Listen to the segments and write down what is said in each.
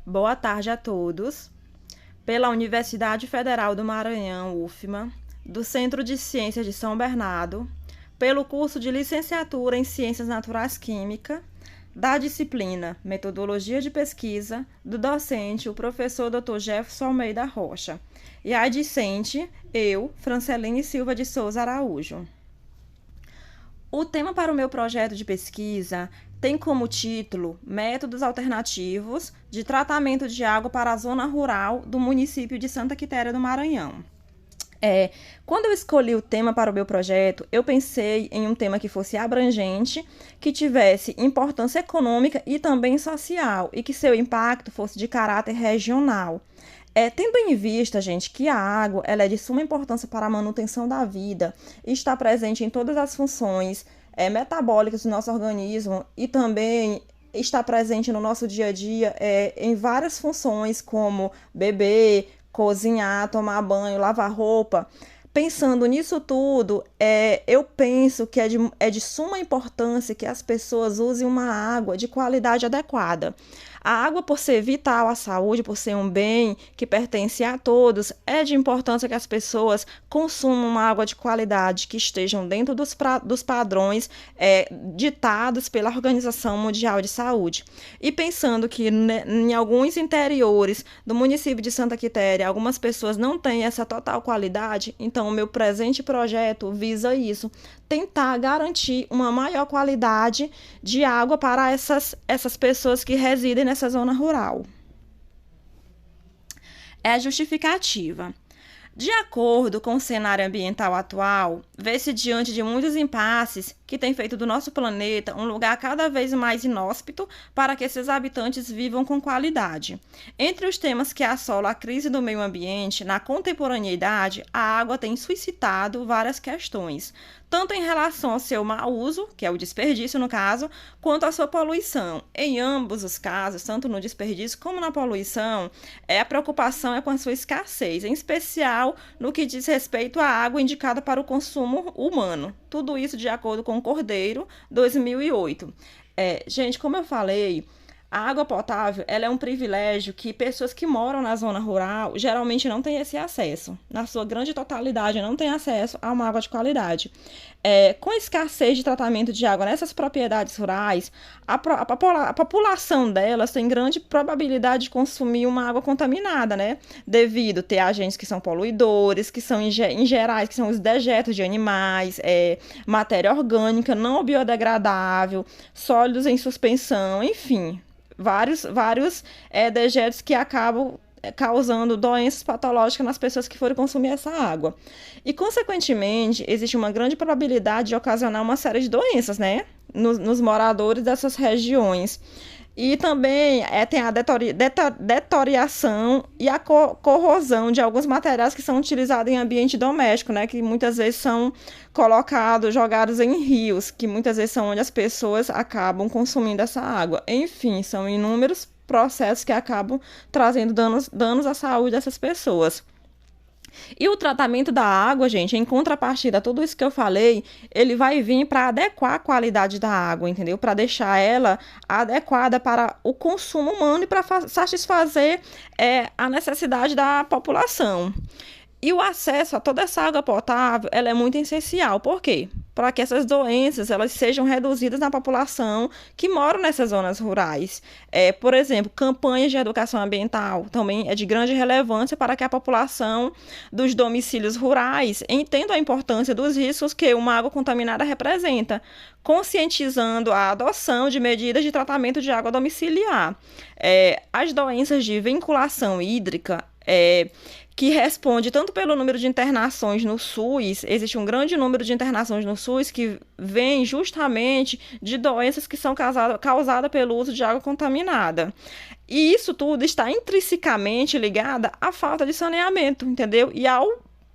Boa tarde a todos. Pela Universidade Federal do Maranhão, UFMA, do Centro de Ciências de São Bernardo, pelo curso de Licenciatura em Ciências Naturais Química, da disciplina Metodologia de Pesquisa, do docente, o professor Dr. Jefferson Almeida Rocha, e a discente, eu, Franceline Silva de Souza Araújo. O tema para o meu projeto de pesquisa tem como título Métodos Alternativos de Tratamento de Água para a Zona Rural do município de Santa Quitéria do Maranhão. Quando eu escolhi o tema para o meu projeto, eu pensei em um tema que fosse abrangente, que tivesse importância econômica e também social, e que seu impacto fosse de caráter regional. Tendo em vista, gente, que a água ela é de suma importância para a manutenção da vida e está presente em todas as funções metabólicas do nosso organismo e também está presente no nosso dia a dia em várias funções, como beber, cozinhar, tomar banho, lavar roupa. Pensando nisso tudo, eu penso que é de suma importância que as pessoas usem uma água de qualidade adequada. A água, por ser vital à saúde, por ser um bem que pertence a todos, é de importância que as pessoas consumam uma água de qualidade, que estejam dentro dos padrões ditados pela Organização Mundial de Saúde. E pensando que em alguns interiores do município de Santa Quitéria, algumas pessoas não têm essa total qualidade, então o meu presente projeto visa isso, tentar garantir uma maior qualidade de água para essas pessoas que residem nessa zona rural. É a justificativa. De acordo com o cenário ambiental atual, vê-se diante de muitos impasses que têm feito do nosso planeta um lugar cada vez mais inóspito para que seus habitantes vivam com qualidade. Entre os temas que assolam a crise do meio ambiente, na contemporaneidade, a água tem suscitado várias questões, tanto em relação ao seu mau uso, que é o desperdício no caso, quanto à sua poluição. Em ambos os casos, tanto no desperdício como na poluição, a preocupação é com a sua escassez, em especial no que diz respeito à água indicada para o consumo humano. Tudo isso de acordo com Cordeiro, 2008. Gente, como eu falei, a água potável ela é um privilégio que pessoas que moram na zona rural geralmente não têm esse acesso. Na sua grande totalidade, não têm acesso a uma água de qualidade. Com a escassez de tratamento de água nessas propriedades rurais, a população delas tem grande probabilidade de consumir uma água contaminada, né? Devido a ter agentes que são poluidores, que são ingerais, que são os dejetos de animais, matéria orgânica não biodegradável, sólidos em suspensão, enfim, vários dejetos que acabam causando doenças patológicas nas pessoas que forem consumir essa água. E, consequentemente, existe uma grande probabilidade de ocasionar uma série de doenças, né, nos moradores dessas regiões. E também tem a deterioração e a corrosão de alguns materiais que são utilizados em ambiente doméstico, né, que muitas vezes são colocados, jogados em rios, que muitas vezes são onde as pessoas acabam consumindo essa água. Enfim, são inúmeros processos que acabam trazendo danos à saúde dessas pessoas. E o tratamento da água, gente, em contrapartida a tudo isso que eu falei, ele vai vir para adequar a qualidade da água, entendeu? Para deixar ela adequada para o consumo humano e para satisfazer a necessidade da população. E o acesso a toda essa água potável, ela é muito essencial. Por quê? Para que essas doenças elas sejam reduzidas na população que mora nessas zonas rurais. Por exemplo, campanhas de educação ambiental também é de grande relevância para que a população dos domicílios rurais entenda a importância dos riscos que uma água contaminada representa, conscientizando a adoção de medidas de tratamento de água domiciliar. As doenças de vinculação hídrica, que responde tanto pelo número de internações no SUS, existe um grande número de internações no SUS que vem justamente de doenças que são causadas pelo uso de água contaminada. E isso tudo está intrinsecamente ligado à falta de saneamento, entendeu? E ao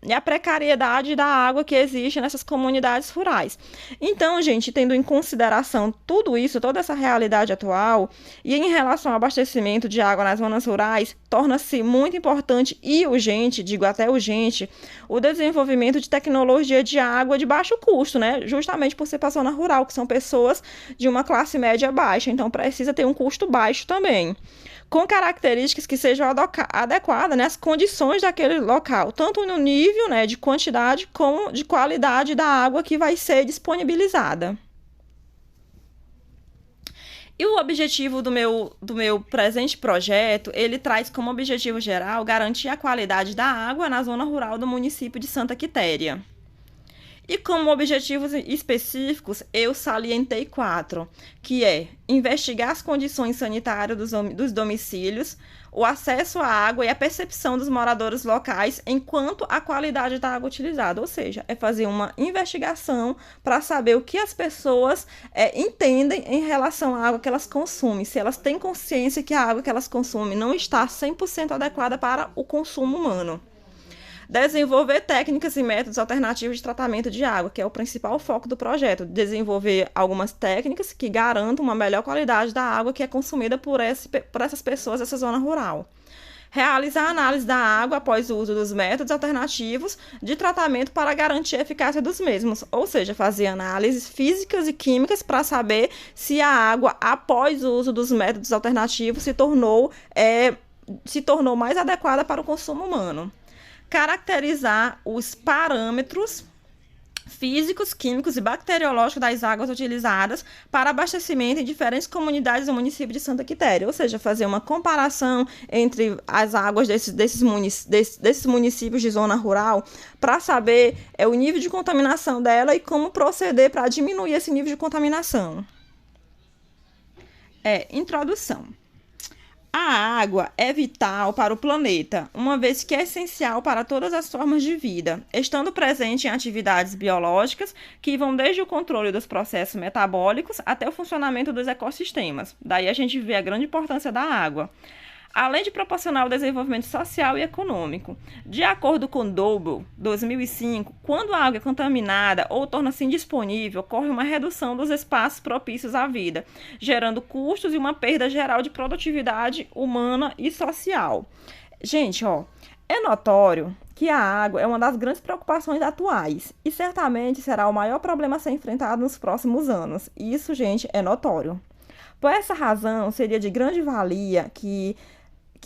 a precariedade da água que existe nessas comunidades rurais. Então, gente, tendo em consideração tudo isso, toda essa realidade atual, e em relação ao abastecimento de água nas zonas rurais, torna-se muito importante e urgente, digo até urgente, o desenvolvimento de tecnologia de água de baixo custo, né? Justamente por ser para a zona rural, que são pessoas de uma classe média baixa, então precisa ter um custo baixo também, com características que sejam adequadas, né, às condições daquele local, tanto no nível, né, de quantidade como de qualidade da água que vai ser disponibilizada. E o objetivo do meu presente projeto, ele traz como objetivo geral garantir a qualidade da água na zona rural do município de Santa Quitéria. E como objetivos específicos, eu salientei 4, que é investigar as condições sanitárias dos domicílios, o acesso à água e a percepção dos moradores locais enquanto à qualidade da água utilizada. Ou seja, é fazer uma investigação para saber o que as pessoas entendem em relação à água que elas consomem, se elas têm consciência que a água que elas consomem não está 100% adequada para o consumo humano. Desenvolver técnicas e métodos alternativos de tratamento de água, que é o principal foco do projeto. Desenvolver algumas técnicas que garantam uma melhor qualidade da água que é consumida por essas pessoas dessa zona rural. Realizar a análise da água após o uso dos métodos alternativos de tratamento para garantir a eficácia dos mesmos, ou seja, fazer análises físicas e químicas para saber se a água, após o uso dos métodos alternativos, se tornou mais adequada para o consumo humano. Caracterizar os parâmetros físicos, químicos e bacteriológicos das águas utilizadas para abastecimento em diferentes comunidades do município de Santa Quitéria, ou seja, fazer uma comparação entre as águas desses municípios de zona rural para saber o nível de contaminação dela e como proceder para diminuir esse nível de contaminação. Introdução. A água é vital para o planeta, uma vez que é essencial para todas as formas de vida, estando presente em atividades biológicas que vão desde o controle dos processos metabólicos até o funcionamento dos ecossistemas. Daí a gente vê a grande importância da água. Além de proporcionar o desenvolvimento social e econômico. De acordo com Double, 2005, quando a água é contaminada ou torna-se indisponível, ocorre uma redução dos espaços propícios à vida, gerando custos e uma perda geral de produtividade humana e social. Gente, é notório que a água é uma das grandes preocupações atuais e certamente será o maior problema a ser enfrentado nos próximos anos. Isso, gente, é notório. Por essa razão, seria de grande valia que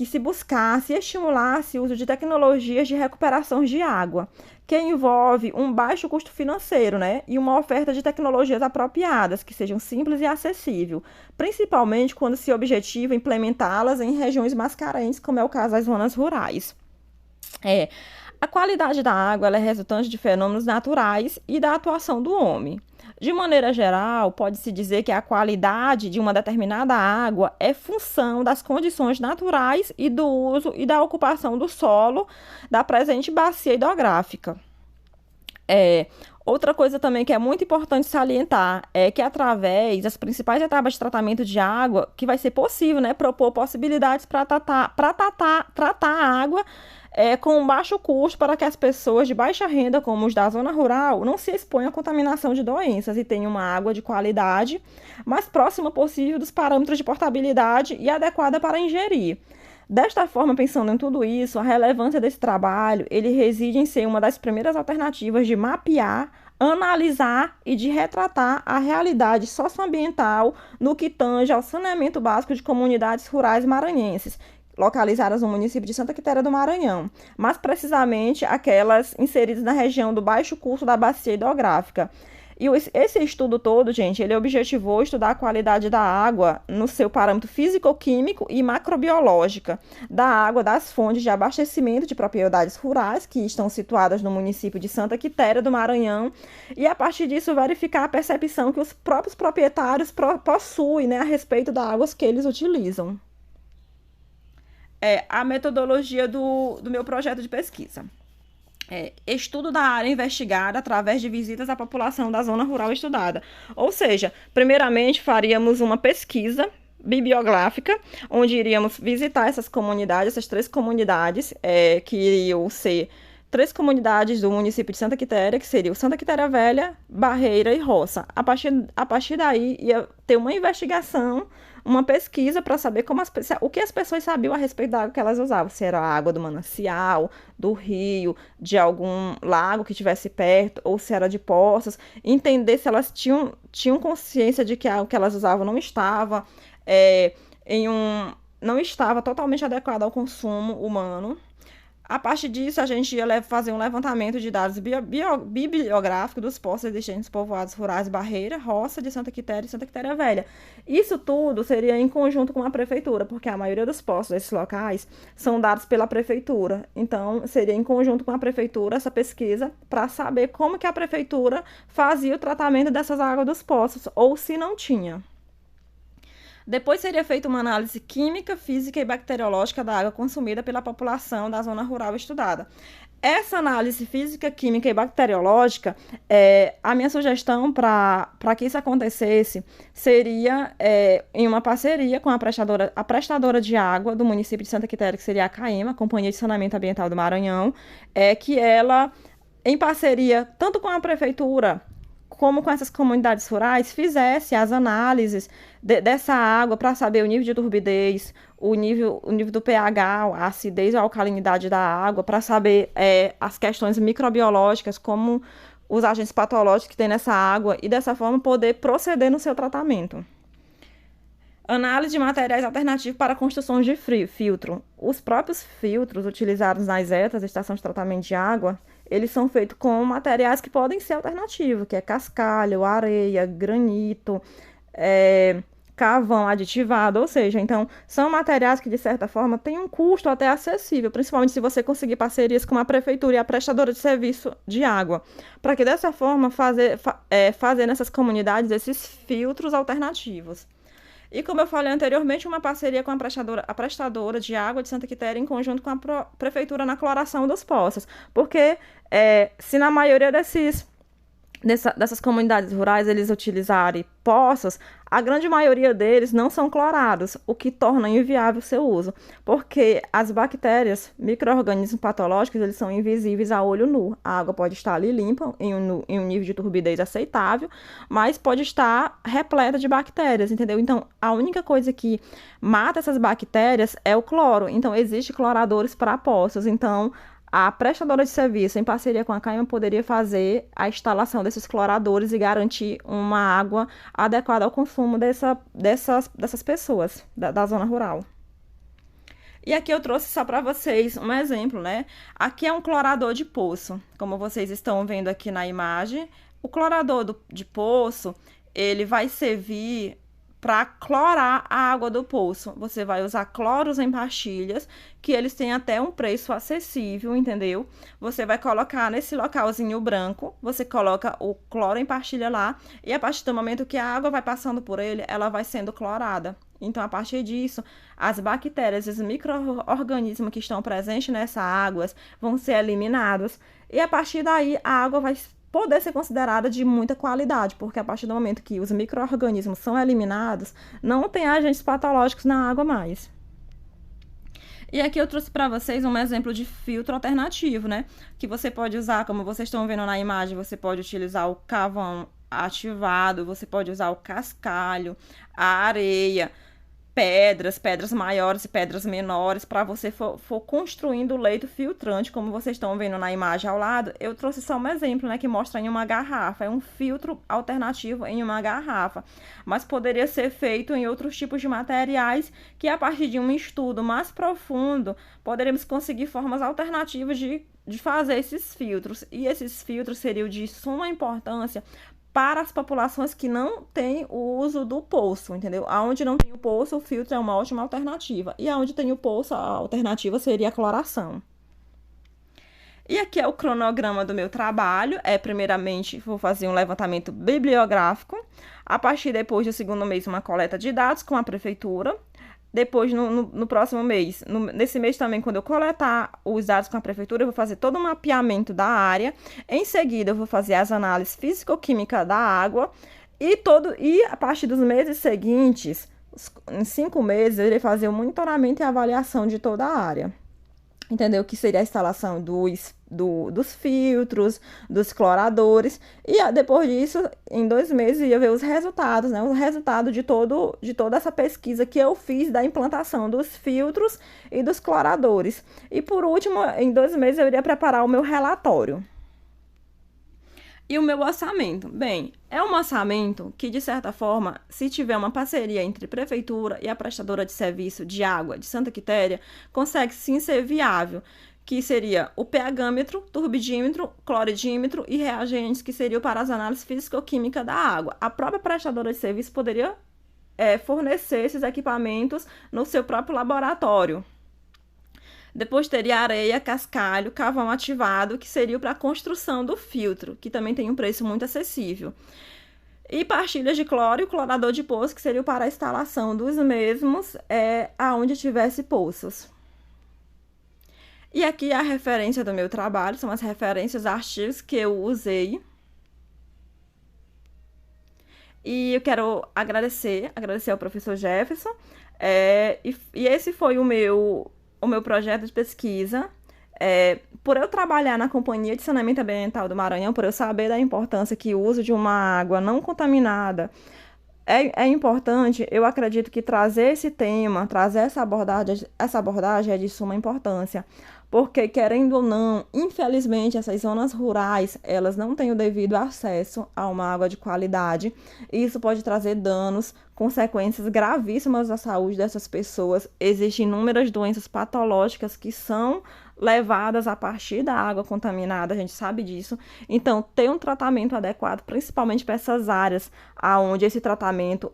se buscasse e estimulasse o uso de tecnologias de recuperação de água, que envolve um baixo custo financeiro, né? E uma oferta de tecnologias apropriadas, que sejam simples e acessíveis, principalmente quando se objetiva implementá-las em regiões mais carentes, como é o caso das zonas rurais. A qualidade da água ela é resultante de fenômenos naturais e da atuação do homem. De maneira geral, pode-se dizer que a qualidade de uma determinada água é função das condições naturais e do uso e da ocupação do solo da presente bacia hidrográfica. Outra coisa também que é muito importante salientar é que através das principais etapas de tratamento de água, que vai ser possível, né, propor possibilidades para tratar a água com baixo custo para que as pessoas de baixa renda, como os da zona rural, não se exponham à contaminação de doenças e tenham uma água de qualidade mais próxima possível dos parâmetros de portabilidade e adequada para ingerir. Desta forma, pensando em tudo isso, a relevância desse trabalho, ele reside em ser uma das primeiras alternativas de mapear, analisar e de retratar a realidade socioambiental no que tange ao saneamento básico de comunidades rurais maranhenses, localizadas no município de Santa Quitéria do Maranhão, mais precisamente aquelas inseridas na região do baixo curso da bacia hidrográfica. E esse estudo todo, gente, ele objetivou estudar a qualidade da água no seu parâmetro físico-químico e macrobiológica da água das fontes de abastecimento de propriedades rurais que estão situadas no município de Santa Quitéria do Maranhão e, a partir disso, verificar a percepção que os próprios proprietários possuem, né, a respeito das águas que eles utilizam. A metodologia do meu projeto de pesquisa. Estudo da área investigada através de visitas à população da zona rural estudada. Ou seja, primeiramente faríamos uma pesquisa bibliográfica, onde iríamos visitar essas comunidades, essas 3 comunidades que iriam ser três comunidades do município de Santa Quitéria, que seria o Santa Quitéria Velha, Barreira e Roça. A partir daí, ia ter uma investigação, uma pesquisa para saber o que as pessoas sabiam a respeito da água que elas usavam. Se era a água do manancial, do rio, de algum lago que estivesse perto, ou se era de poças. Entender se elas tinham consciência de que a água que elas usavam não estava não estava totalmente adequada ao consumo humano. A partir disso, a gente ia fazer um levantamento de dados bibliográficos dos poços existentes nos povoados rurais Barreira, Roça, de Santa Quitéria e Santa Quitéria Velha. Isso tudo seria em conjunto com a prefeitura, porque a maioria dos poços desses locais são dados pela prefeitura. Então, seria em conjunto com a prefeitura essa pesquisa para saber como que a prefeitura fazia o tratamento dessas águas dos poços, ou se não tinha. Depois seria feita uma análise química, física e bacteriológica da água consumida pela população da zona rural estudada. Essa análise física, química e bacteriológica, a minha sugestão para que isso acontecesse seria em uma parceria com a prestadora de água do município de Santa Quitéria, que seria a CAEMA, Companhia de Saneamento Ambiental do Maranhão, que ela, em parceria tanto com a prefeitura como com essas comunidades rurais, fizesse as análises dessa água para saber o nível de turbidez, o nível do pH, a acidez ou a alcalinidade da água, para saber as questões microbiológicas, como os agentes patológicos que tem nessa água, e dessa forma poder proceder no seu tratamento. Análise de materiais alternativos para construções de filtro. Os próprios filtros utilizados nas ETAs, estação de tratamento de água, eles são feitos com materiais que podem ser alternativos, que é cascalho, areia, granito, carvão aditivado, ou seja, então, são materiais que, de certa forma, têm um custo até acessível, principalmente se você conseguir parcerias com a prefeitura e a prestadora de serviço de água, para que, dessa forma, fazer nessas comunidades esses filtros alternativos. E, como eu falei anteriormente, uma parceria com a prestadora de água de Santa Quitéria em conjunto com a prefeitura na cloração dos poços. Porque se na maioria dessas comunidades rurais eles utilizarem poços, a grande maioria deles não são clorados, o que torna inviável o seu uso, porque as bactérias, micro-organismos patológicos, eles são invisíveis a olho nu. A água pode estar ali limpa, em um nível de turbidez aceitável, mas pode estar repleta de bactérias, entendeu? Então, a única coisa que mata essas bactérias é o cloro. Então, existem cloradores para poços. Então, a prestadora de serviço, em parceria com a CAEMA, poderia fazer a instalação desses cloradores e garantir uma água adequada ao consumo dessas pessoas da zona rural. E aqui eu trouxe só para vocês um exemplo, né? Aqui é um clorador de poço, como vocês estão vendo aqui na imagem. O clorador de poço, ele vai servir para clorar a água do poço. Você vai usar cloros em pastilhas, que eles têm até um preço acessível, entendeu? Você vai colocar nesse localzinho branco, você coloca o cloro em pastilha lá, e a partir do momento que a água vai passando por ele, ela vai sendo clorada. Então, a partir disso, as bactérias, os micro-organismos que estão presentes nessas águas vão ser eliminados, e a partir daí a água vai poder ser considerada de muita qualidade, porque a partir do momento que os micro-organismos são eliminados, não tem agentes patológicos na água mais. E aqui eu trouxe para vocês um exemplo de filtro alternativo, né? Que você pode usar, como vocês estão vendo na imagem, você pode utilizar o carvão ativado, você pode usar o cascalho, a areia, pedras maiores e pedras menores, para você for construindo o leito filtrante, como vocês estão vendo na imagem ao lado. Eu trouxe só um exemplo, né, que mostra em uma garrafa, é um filtro alternativo em uma garrafa, mas poderia ser feito em outros tipos de materiais, que a partir de um estudo mais profundo, poderíamos conseguir formas alternativas de fazer esses filtros, e esses filtros seriam de suma importância para as populações que não têm o uso do poço, entendeu? Aonde não tem o poço, o filtro é uma ótima alternativa. E aonde tem o poço, a alternativa seria a cloração. E aqui é o cronograma do meu trabalho. Primeiramente, vou fazer um levantamento bibliográfico. A partir depois do segundo mês, uma coleta de dados com a prefeitura. Depois, no próximo mês, nesse mês também, quando eu coletar os dados com a prefeitura, eu vou fazer todo um mapeamento da área. Em seguida, eu vou fazer as análises físico-químicas da água. E a partir dos meses seguintes, em 5 meses, eu irei fazer o monitoramento e avaliação de toda a área. entendeu? Que seria a instalação dos filtros, dos cloradores, e depois disso, em 2 meses, ia ver os resultados, né? O resultado de toda essa pesquisa que eu fiz da implantação dos filtros e dos cloradores. E por último, em 2 meses, eu iria preparar o meu relatório. E o meu orçamento? Bem, é um orçamento que, de certa forma, se tiver uma parceria entre a prefeitura e a prestadora de serviço de água de Santa Quitéria, consegue sim ser viável, que seria o pHmetro, turbidímetro, cloridímetro e reagentes, que seriam para as análises físico-químicas da água. A própria prestadora de serviço poderia fornecer esses equipamentos no seu próprio laboratório. Depois teria areia, cascalho, carvão ativado, que seria para a construção do filtro, que também tem um preço muito acessível. E pastilhas de cloro e o clorador de poço, que seria para a instalação dos mesmos aonde tivesse poços. E aqui a referência do meu trabalho, são as referências artigos que eu usei. E eu quero agradecer ao professor Jefferson. E esse foi o meu projeto de pesquisa. Por eu trabalhar na Companhia de Saneamento Ambiental do Maranhão, por eu saber da importância que o uso de uma água não contaminada é importante, eu acredito que trazer esse tema, trazer essa abordagem é de suma importância, porque, querendo ou não, infelizmente, essas zonas rurais, elas não têm o devido acesso a uma água de qualidade, e isso pode trazer danos, consequências gravíssimas à saúde dessas pessoas. Existem inúmeras doenças patológicas que são levadas a partir da água contaminada, a gente sabe disso. Então, ter um tratamento adequado, principalmente para essas áreas onde esse tratamento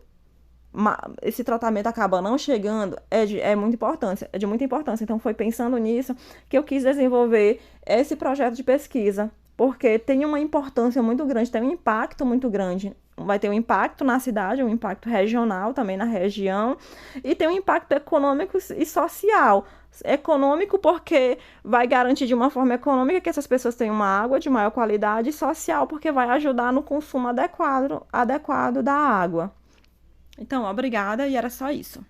acaba não chegando, é de muita importância. Então, foi pensando nisso que eu quis desenvolver esse projeto de pesquisa, porque tem uma importância muito grande, tem um impacto muito grande. Vai ter um impacto na cidade, um impacto regional também na região, e tem um impacto econômico e social. Econômico porque vai garantir de uma forma econômica que essas pessoas tenham uma água de maior qualidade, e social porque vai ajudar no consumo adequado da água. Então, obrigada, e era só isso.